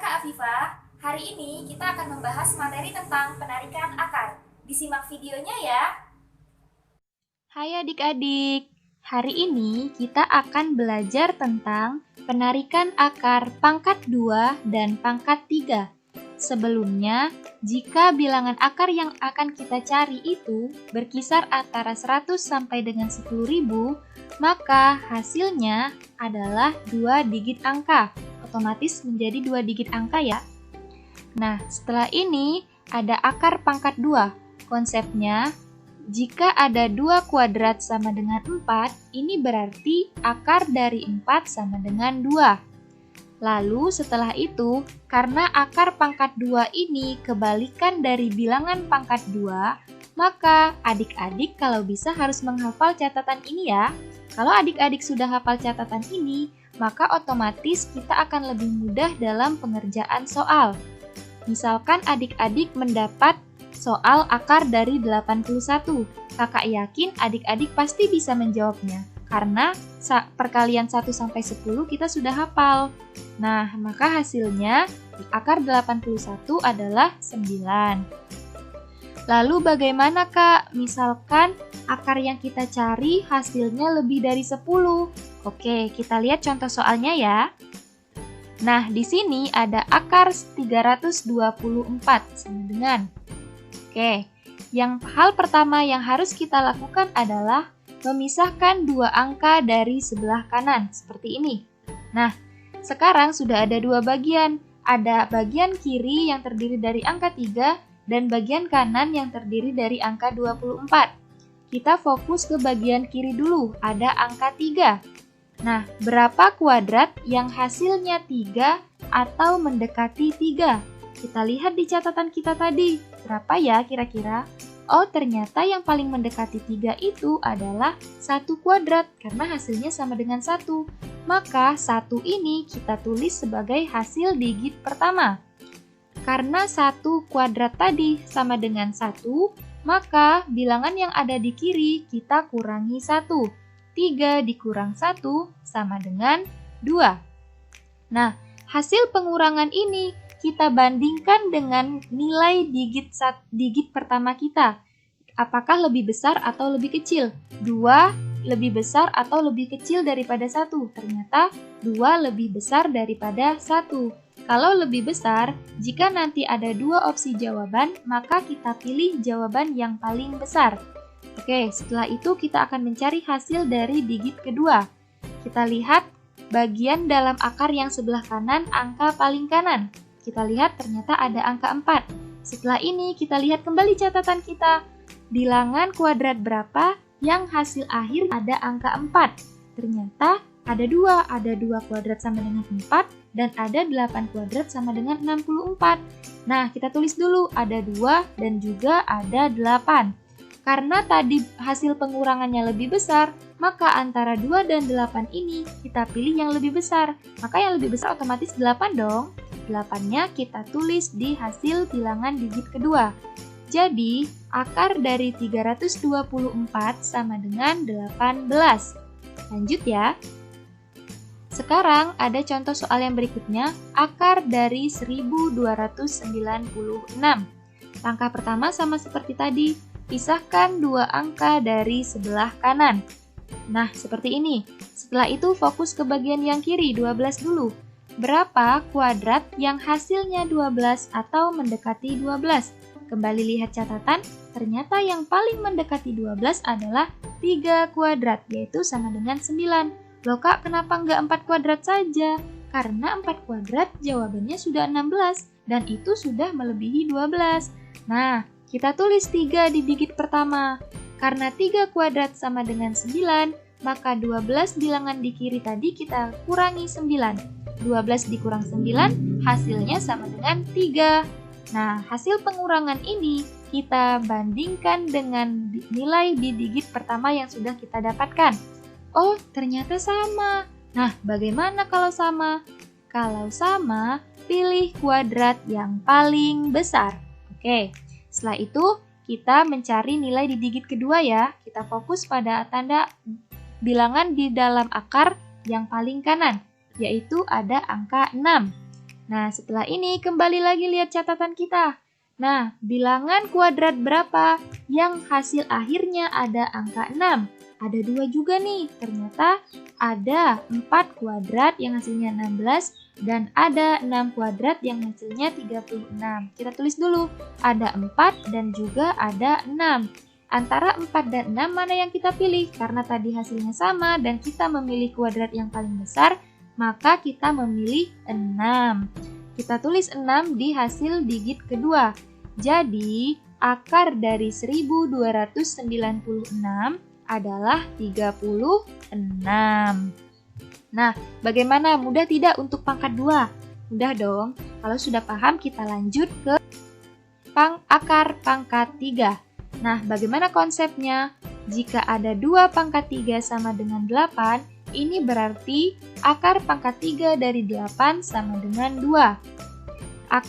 Kak Afifa. Hari ini kita akan membahas materi tentang penarikan akar. Disimak videonya ya. Hai adik-adik, hari ini kita akan belajar tentang penarikan akar pangkat 2 dan pangkat 3. Sebelumnya, jika bilangan akar yang akan kita cari itu berkisar antara 100 sampai dengan 10.000, maka hasilnya adalah 2 digit angka. Otomatis menjadi 2 digit angka ya. Nah, setelah ini ada akar pangkat 2. Konsepnya, jika ada 2 kuadrat sama dengan 4, ini berarti akar dari 4 sama dengan 2. Lalu setelah itu, karena akar pangkat 2 ini kebalikan dari bilangan pangkat 2, maka adik-adik kalau bisa harus menghafal catatan ini ya. Kalau adik-adik sudah hafal catatan ini, maka otomatis kita akan lebih mudah dalam pengerjaan soal. Misalkan adik-adik mendapat soal akar dari 81. Kakak yakin adik-adik pasti bisa menjawabnya, karena perkalian 1 sampai 10 kita sudah hafal. Nah, maka hasilnya akar 81 adalah 9. Lalu bagaimana Kak? Misalkan akar yang kita cari hasilnya lebih dari 10. Oke, kita lihat contoh soalnya ya. Nah, di sini ada akar 324 sama dengan. Oke, hal pertama yang harus kita lakukan adalah memisahkan 2 angka dari sebelah kanan, seperti ini. Nah, sekarang sudah ada 2 bagian. Ada bagian kiri yang terdiri dari angka 3 dan bagian kanan yang terdiri dari angka 24. Kita fokus ke bagian kiri dulu, ada angka 3. Nah, berapa kuadrat yang hasilnya 3 atau mendekati 3? Kita lihat di catatan kita tadi. Berapa ya kira-kira? Oh, ternyata yang paling mendekati 3 itu adalah 1 kuadrat, karena hasilnya sama dengan 1. Maka 1 ini kita tulis sebagai hasil digit pertama. Karena 1 kuadrat tadi sama dengan 1, maka bilangan yang ada di kiri kita kurangi 1. 3 dikurang 1 sama dengan 2. Nah, hasil pengurangan ini kita bandingkan dengan nilai digit pertama kita. Apakah lebih besar atau lebih kecil? 2 lebih besar atau lebih kecil daripada 1? Ternyata 2 lebih besar daripada 1. Kalau lebih besar, jika nanti ada 2 opsi jawaban, maka kita pilih jawaban yang paling besar. Oke, setelah itu kita akan mencari hasil dari digit kedua. Kita lihat bagian dalam akar yang sebelah kanan, angka paling kanan. Kita lihat ternyata ada angka 4. Setelah ini kita lihat kembali catatan kita. Bilangan kuadrat berapa yang hasil akhir ada angka 4? Ternyata ada 2 kuadrat sama dengan 4 dan ada 8 kuadrat sama dengan 64. Nah, kita tulis dulu ada 2 dan juga ada 8. Karena tadi hasil pengurangannya lebih besar, maka antara 2 dan 8 ini kita pilih yang lebih besar. Maka yang lebih besar otomatis 8 dong. 8-nya kita tulis di hasil bilangan digit kedua. Jadi, akar dari 324 sama dengan 18. Lanjut ya. Sekarang ada contoh soal yang berikutnya, akar dari 1296. Langkah pertama sama seperti tadi. Pisahkan 2 angka dari sebelah kanan. Nah, seperti ini. Setelah itu fokus ke bagian yang kiri, 12 dulu. Berapa kuadrat yang hasilnya 12 atau mendekati 12? Kembali lihat catatan, ternyata yang paling mendekati 12 adalah 3 kuadrat, yaitu sama dengan 9. Loh Kak, kenapa nggak 4 kuadrat saja? Karena 4 kuadrat jawabannya sudah 16, dan itu sudah melebihi 12. Nah, kita tulis 3 di digit pertama. Karena 3 kuadrat sama dengan 9, maka 12 bilangan di kiri tadi kita kurangi 9. 12 dikurang 9, hasilnya sama dengan 3. Nah, hasil pengurangan ini kita bandingkan dengan nilai di digit pertama yang sudah kita dapatkan. Oh, ternyata sama. Nah, bagaimana kalau sama? Kalau sama, pilih kuadrat yang paling besar. Oke. Setelah itu, kita mencari nilai di digit kedua ya. Kita fokus pada tanda bilangan di dalam akar yang paling kanan, yaitu ada angka 6. Nah, setelah ini kembali lagi lihat catatan kita. Nah, bilangan kuadrat berapa yang hasil akhirnya ada angka 6? Ada 2 juga nih, ternyata ada 4 kuadrat yang hasilnya 16 dan ada 6 kuadrat yang hasilnya 36. Kita tulis dulu, ada 4 dan juga ada 6. Antara 4 dan 6 mana yang kita pilih? Karena tadi hasilnya sama dan kita memilih kuadrat yang paling besar, maka kita memilih 6. Kita tulis 6 di hasil digit kedua. Jadi, akar dari 1296 adalah 36. Nah, bagaimana? Mudah tidak untuk pangkat 2? Mudah dong. Kalau sudah paham, kita lanjut ke akar pangkat 3. Nah, bagaimana konsepnya? Jika ada 2 pangkat 3 sama dengan 8, ini berarti akar pangkat 3 dari 8 sama dengan 2.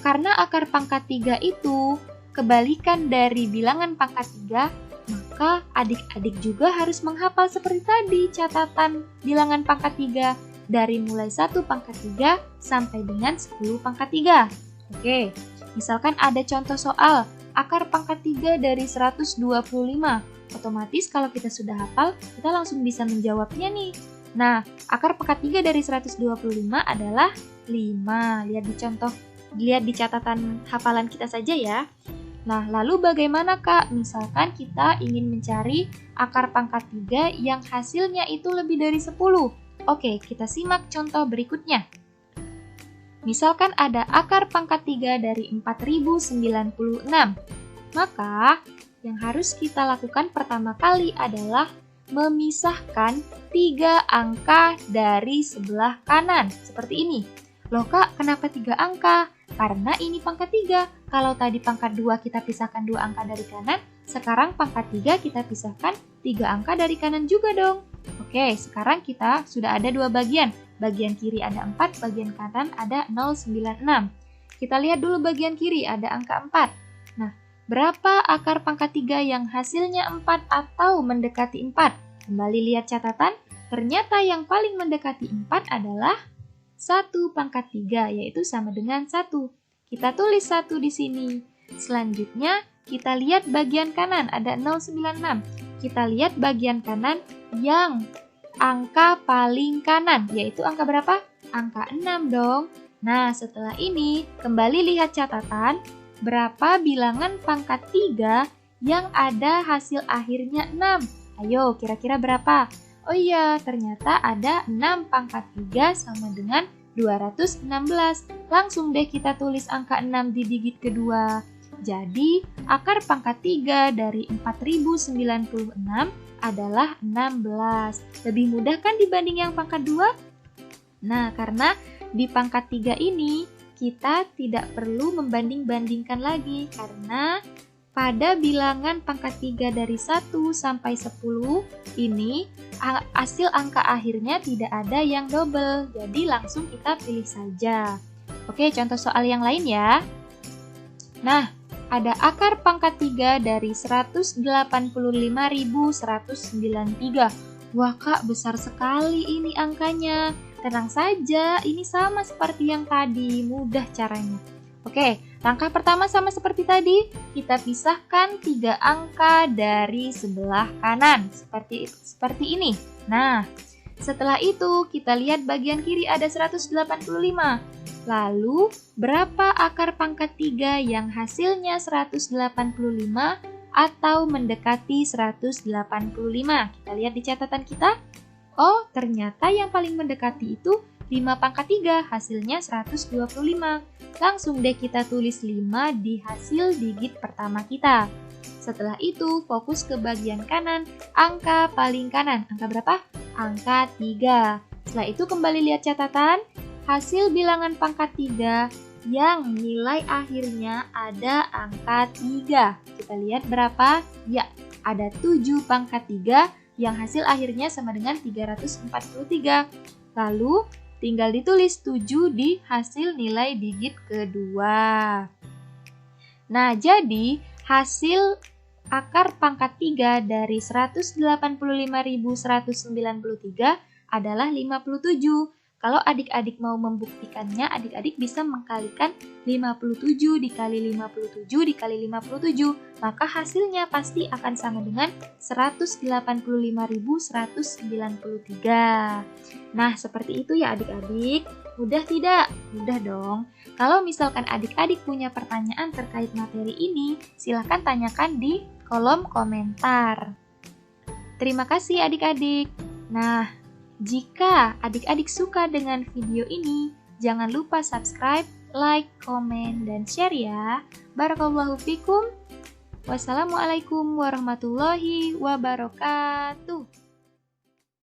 Karena akar pangkat 3 itu kebalikan dari bilangan pangkat 3, maka adik-adik juga harus menghafal seperti tadi catatan bilangan pangkat 3 dari mulai 1 pangkat 3 sampai dengan 10 pangkat 3. Oke, misalkan ada contoh soal akar pangkat 3 dari 125. Otomatis kalau kita sudah hafal, kita langsung bisa menjawabnya nih. Nah, akar pangkat 3 dari 125 adalah 5. Lihat di catatan hafalan kita saja ya. Nah, lalu bagaimana Kak? Misalkan kita ingin mencari akar pangkat 3 yang hasilnya itu lebih dari 10. Oke, kita simak contoh berikutnya. Misalkan ada akar pangkat 3 dari 4096. Maka, yang harus kita lakukan pertama kali adalah memisahkan 3 angka dari sebelah kanan. Seperti ini. Loh Kak, kenapa 3 angka? Karena ini pangkat 3. Kalau tadi pangkat 2 kita pisahkan 2 angka dari kanan, sekarang pangkat 3 kita pisahkan 3 angka dari kanan juga dong. Oke, sekarang kita sudah ada 2 bagian. Bagian kiri ada 4, bagian kanan ada 096. Kita lihat dulu bagian kiri ada angka 4. Nah, berapa akar pangkat 3 yang hasilnya 4 atau mendekati 4? Kembali lihat catatan, ternyata yang paling mendekati 4 adalah 1 pangkat 3, yaitu sama dengan 1. Kita tulis 1 di sini. Selanjutnya, kita lihat bagian kanan, ada 096. Kita lihat bagian kanan yang angka paling kanan, yaitu angka berapa? Angka 6 dong. Nah, setelah ini, kembali lihat catatan, berapa bilangan pangkat 3 yang ada hasil akhirnya 6? Ayo, kira-kira berapa? Oh iya, ternyata ada 6 pangkat 3 sama dengan 216. Langsung deh kita tulis angka 6 di digit kedua. Jadi, akar pangkat 3 dari 4096 adalah 16. Lebih mudah kan dibanding yang pangkat 2? Nah, karena di pangkat 3 ini, kita tidak perlu membanding-bandingkan lagi. Karena pada bilangan pangkat 3 dari 1 sampai 10 ini hasil angka akhirnya tidak ada yang double. Jadi langsung kita pilih saja. Oke, contoh soal yang lain ya. Nah, ada akar pangkat 3 dari 185.193. Wah Kak, besar sekali ini angkanya. Tenang saja, ini sama seperti yang tadi, mudah caranya. Oke, langkah pertama sama seperti tadi, kita pisahkan 3 angka dari sebelah kanan, seperti ini. Nah, setelah itu kita lihat bagian kiri ada 185. Lalu, berapa akar pangkat 3 yang hasilnya 185 atau mendekati 185? Kita lihat di catatan kita. Oh, ternyata yang paling mendekati itu 5 pangkat 3, hasilnya 125. Langsung deh kita tulis 5 di hasil digit pertama kita. Setelah itu, fokus ke bagian kanan, angka paling kanan. Angka berapa? Angka 3. Setelah itu kembali lihat catatan, hasil bilangan pangkat 3 yang nilai akhirnya ada angka 3. Kita lihat berapa? Ya, ada 7 pangkat 3 yang hasil akhirnya sama dengan 343. Lalu, tinggal ditulis 7 di hasil nilai digit kedua. Nah, jadi hasil akar pangkat 3 dari 185.193 adalah 57. Kalau adik-adik mau membuktikannya, adik-adik bisa mengkalikan 57 dikali 57 dikali 57. Maka hasilnya pasti akan sama dengan 185.193. Nah, seperti itu ya adik-adik. Mudah tidak? Mudah dong. Kalau misalkan adik-adik punya pertanyaan terkait materi ini, silakan tanyakan di kolom komentar. Terima kasih adik-adik. Nah, jika adik-adik suka dengan video ini, jangan lupa subscribe, like, komen, dan share ya. Barakallahu fikum. Wassalamualaikum warahmatullahi wabarakatuh.